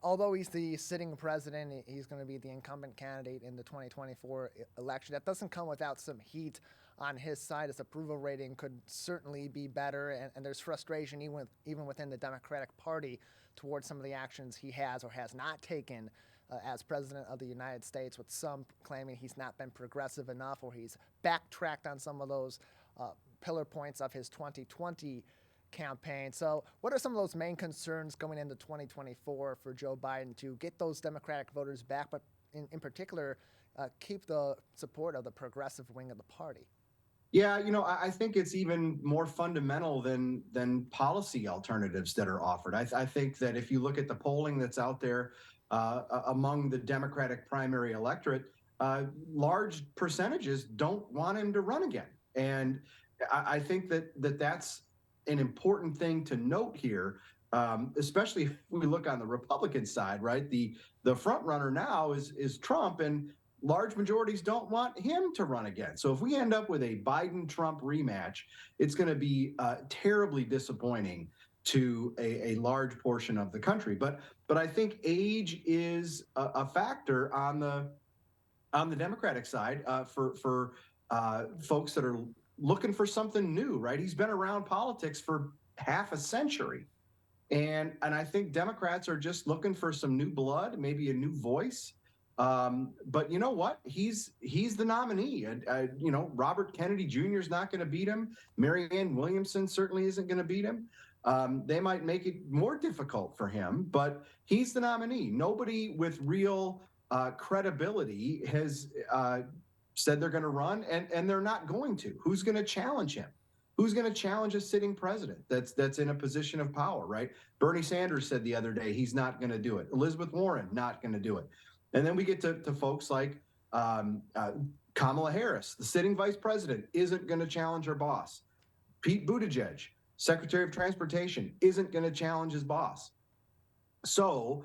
although he's the sitting president, he's going to be the incumbent candidate in the 2024 election. That doesn't come without some heat on his side. His approval rating could certainly be better, and there's frustration even within the Democratic Party towards some of the actions he has or has not taken as president of the United States, with some claiming he's not been progressive enough or he's backtracked on some of those pillar points of his 2020 campaign. So what are some of those main concerns going into 2024 for Joe Biden to get those Democratic voters back, but in particular, keep the support of the progressive wing of the party? Yeah, I think it's even more fundamental than policy alternatives that are offered. I think that if you look at the polling that's out there among the Democratic primary electorate, large percentages don't want him to run again. And I think that's an important thing to note here, especially if we look on the Republican side, right? The front runner now is Trump, and large majorities don't want him to run again. So if we end up with a Biden-Trump rematch, it's going to be terribly disappointing to a large portion of the country. But I think age is a factor on the Democratic side for folks that are looking for something new, right? He's been around politics for half a century. And I think Democrats are just looking for some new blood, maybe a new voice. But you know what? He's the nominee. Robert Kennedy Jr. is not going to beat him. Marianne Williamson certainly isn't going to beat him. They might make it more difficult for him, but he's the nominee. Nobody with real credibility has said they're going to run, and they're not going to. Who's going to challenge him? Who's going to challenge a sitting president that's in a position of power, right? Bernie Sanders said the other day he's not going to do it. Elizabeth Warren, not going to do it. And then we get to folks like Kamala Harris, the sitting vice president, isn't going to challenge her boss. Pete Buttigieg, Secretary of Transportation, isn't going to challenge his boss. So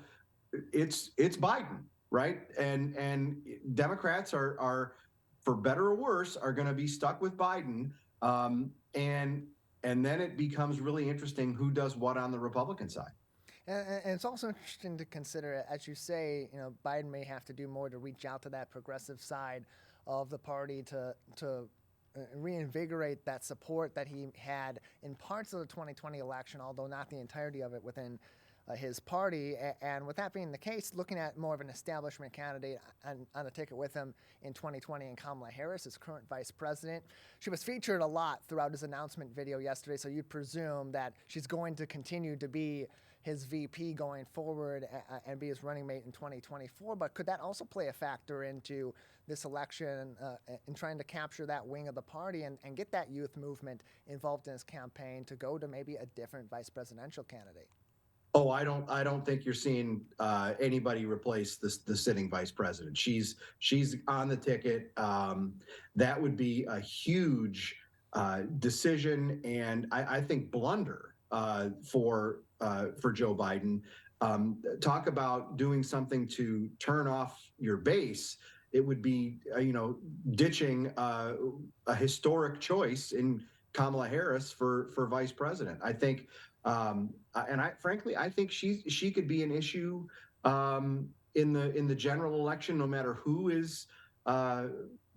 it's Biden, right? And Democrats are, for better or worse, are going to be stuck with Biden. And then it becomes really interesting who does what on the Republican side. And it's also interesting to consider, as you say, Biden may have to do more to reach out to that progressive side of the party to reinvigorate that support that he had in parts of the 2020 election, although not the entirety of it within his party. And with that being the case, looking at more of an establishment candidate on the ticket with him in 2020, and Kamala Harris, his current vice president. She was featured a lot throughout his announcement video yesterday, so you'd presume that she's going to continue to be his VP going forward and be his running mate in 2024. But could that also play a factor into this election in trying to capture that wing of the party and get that youth movement involved in his campaign to go to maybe a different vice presidential candidate? Oh, I don't think you're seeing anybody replace the sitting vice president. She's on the ticket. That would be a huge decision, and I think blunder for Joe Biden. Talk about doing something to turn off your base. It would be ditching a historic choice in Kamala Harris for vice president. I think. Frankly, I think she could be an issue in the general election, no matter who is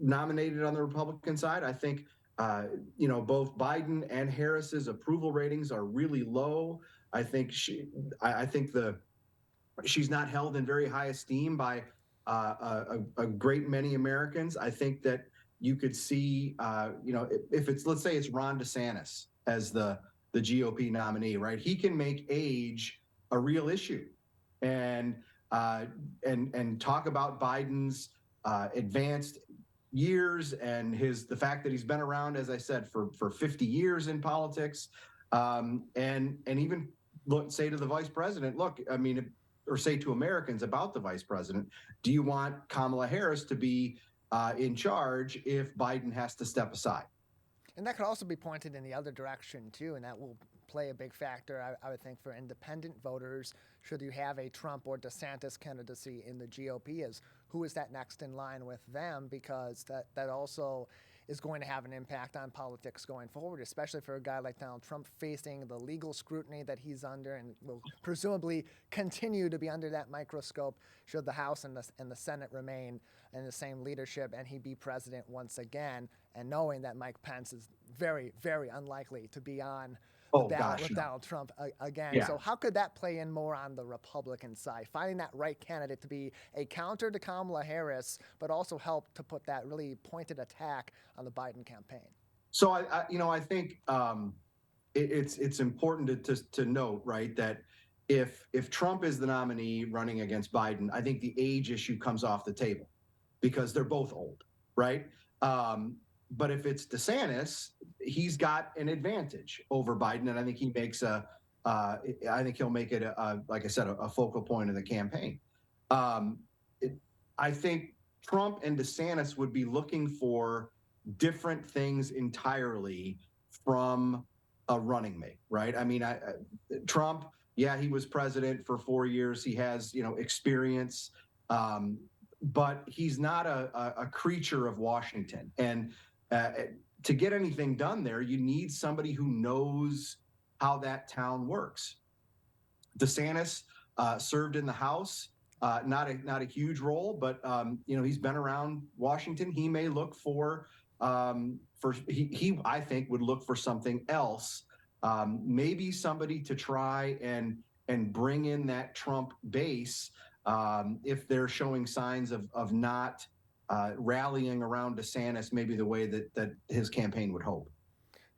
nominated on the Republican side. I think both Biden and Harris's approval ratings are really low. I think she's not held in very high esteem by a great many Americans. I think that you could see, if let's say it's Ron DeSantis as the GOP nominee, right? He can make age a real issue, and talk about Biden's advanced years and the fact that he's been around, as I said, for 50 years in politics, and even say to the vice president, look, I mean, or say to Americans about the vice president, do you want Kamala Harris to be in charge if Biden has to step aside? And that could also be pointed in the other direction, too, and that will play a big factor, I would think, for independent voters, should you have a Trump or DeSantis candidacy in the GOP, is who is that next in line with them, because that also is going to have an impact on politics going forward, especially for a guy like Donald Trump facing the legal scrutiny that he's under and will presumably continue to be under that microscope should the House and the Senate remain in the same leadership and he be president once again, and knowing that Mike Pence is very, very unlikely to be on the ballot with Donald Trump again. Yeah. So how could that play in more on the Republican side, finding that right candidate to be a counter to Kamala Harris, but also help to put that really pointed attack on the Biden campaign? So I think it's important to note, right, that if Trump is the nominee running against Biden, I think the age issue comes off the table because they're both old, right? But if it's DeSantis, he's got an advantage over Biden, and I think he makes I think he'll make it like I said, a focal point of the campaign. I think Trump and DeSantis would be looking for different things entirely from a running mate, right? I mean, Trump, yeah, he was president for 4 years. He has, experience, but he's not a creature of Washington. And to get anything done there, you need somebody who knows how that town works. DeSantis served in the House, not a huge role, but he's been around Washington. He may look for he I think would look for something else, maybe somebody to try and bring in that Trump base if they're showing signs of not rallying around DeSantis, maybe the way that his campaign would hope.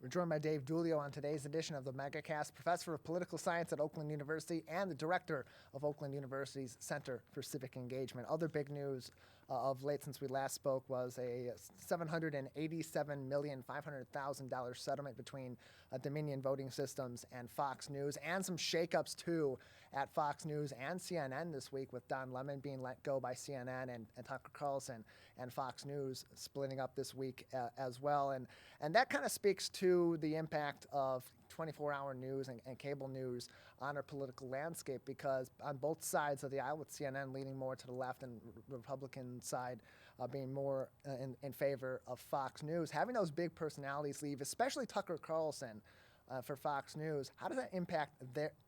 We're joined by Dave Dulio on today's edition of the Megacast, professor of political science at Oakland University and the director of Oakland University's Center for Civic Engagement. Other big news of late since we last spoke was a $787,500,000 settlement between Dominion Voting Systems and Fox News, and some shakeups too at Fox News and CNN this week, with Don Lemon being let go by CNN and Tucker Carlson and Fox News splitting up this week as well. And that kind of speaks to the impact of 24-hour news and cable news on our political landscape, because on both sides of the aisle, with CNN leaning more to the left and Republican side being more in favor of Fox News, having those big personalities leave, especially Tucker Carlson for Fox News, how does that impact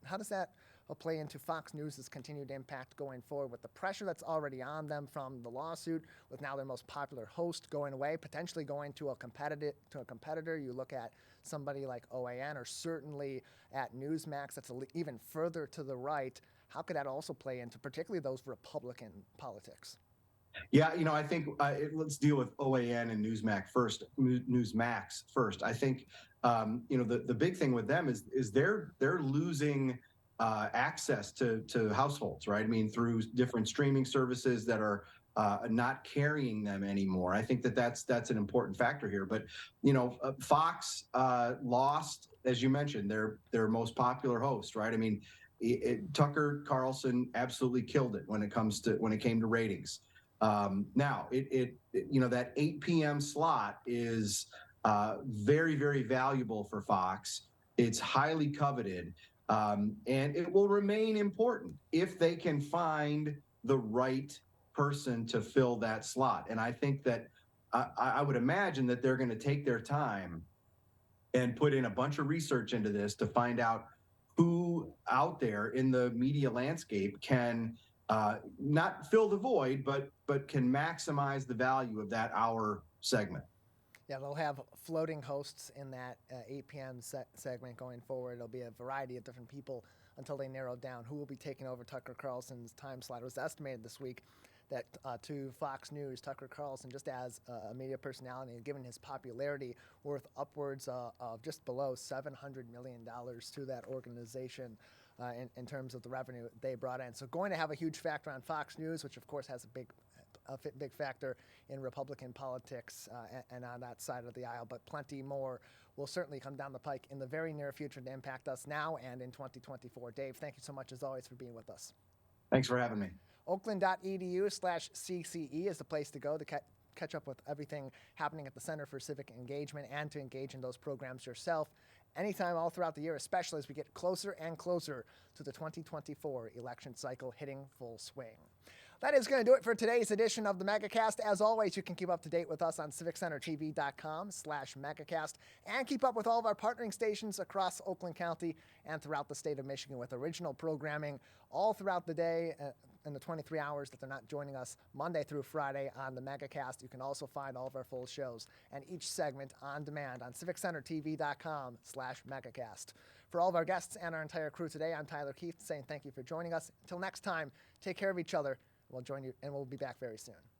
how does that play into Fox News' continued impact going forward, with the pressure that's already on them from the lawsuit, with now their most popular host going away, potentially going to a competitor? You look at somebody like OAN, or certainly at Newsmax, that's even further to the right. How could that also play into particularly those Republican politics? Yeah, I think let's deal with OAN and Newsmax first. I think the big thing with them is they're losing access to households, right? I mean, through different streaming services that are not carrying them anymore. I think that's an important factor here. But Fox lost, as you mentioned, their most popular host, right? I mean, Tucker Carlson absolutely killed it when it came to ratings. Now that 8 p.m. slot is very, very valuable for Fox. It's highly coveted. And it will remain important if they can find the right person to fill that slot. And I think that I would imagine that they're going to take their time and put in a bunch of research into this to find out who out there in the media landscape can not fill the void, but can maximize the value of that hour segment. Yeah, they'll have floating hosts in that 8 p.m. segment going forward. It'll be a variety of different people until they narrow down who will be taking over Tucker Carlson's time slot. It was estimated this week that to Fox News, Tucker Carlson, just as a media personality and given his popularity, worth upwards of just below $700 million to that organization in terms of the revenue they brought in. So going to have a huge factor on Fox News, which of course has a big big factor in Republican politics and on that side of the aisle, but plenty more will certainly come down the pike in the very near future to impact us now and in 2024. Dave, thank you so much as always for being with us. Thanks for having me. Oakland.edu/CCE is the place to go to catch up with everything happening at the Center for Civic Engagement and to engage in those programs yourself anytime all throughout the year, especially as we get closer and closer to the 2024 election cycle hitting full swing. That is going to do it for today's edition of the Megacast. As always, you can keep up to date with us on civiccentertv.com/Megacast and keep up with all of our partnering stations across Oakland County and throughout the state of Michigan with original programming all throughout the day in the 23 hours that they're not joining us Monday through Friday on the Megacast. You can also find all of our full shows and each segment on demand on civiccentertv.com/Megacast. For all of our guests and our entire crew today, I'm Tyler Kieft saying thank you for joining us. Until next time, take care of each other. We'll join you and we'll be back very soon.